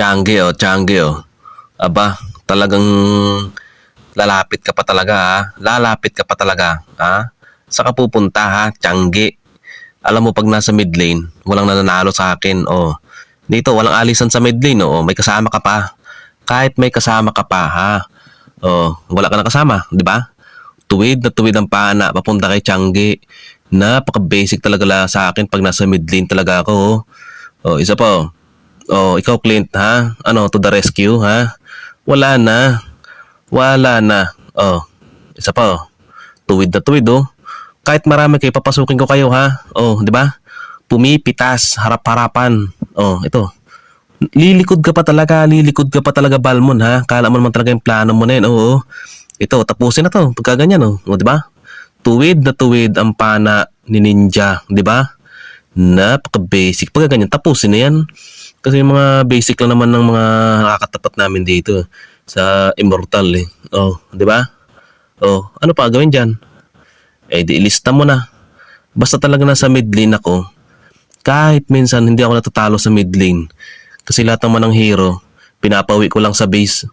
Tiangge oh. Aba, talagang lalapit ka pa talaga ha. Lalapit ka pa talaga ha. Saan ka pupunta ha, Tiangge? Alam mo pag nasa mid lane, walang nananalo sa akin. Oh. Dito walang alisan sa mid lane oh. May kasama ka pa. Kahit may kasama ka pa ha. Oh, wala ka na kasama, di ba? Tuwid na tuwid ang pana papunta kay Tiangge. Napaka-basic talaga sa akin pag nasa mid lane talaga ako. Oh, oh isa pa oh. Oh, ikaw Clint ha? Ano, to the rescue ha? Wala na. Wala na. Oh, isa pa oh. Tuwid na tuwid oh. Kahit marami kayo, papasukin ko kayo ha. Oh, di ba? Pumipitas, harap-harapan. Oh, ito. Lilikod ka pa talaga Balmon ha. Kala mo naman talaga yung plano mo na yun. Oo. Ito, tapusin na to. Pagkaganyan oh. O, di ba? Tuwid na tuwid ang pana ni Ninja, di ba? Napaka-basic. Pagkaganyan, tapusin na yan. Kasi yung mga basic lang naman ng mga nakakatapat namin dito sa Immortal eh. Oh, di ba? Oh, ano pa gawin diyan? Eh di ilista mo na. Basta talaga nasa mid lane ako. Kahit minsan hindi ako natatalo sa mid lane. Kasi lahat naman ng hero, pinapawi ko lang sa base.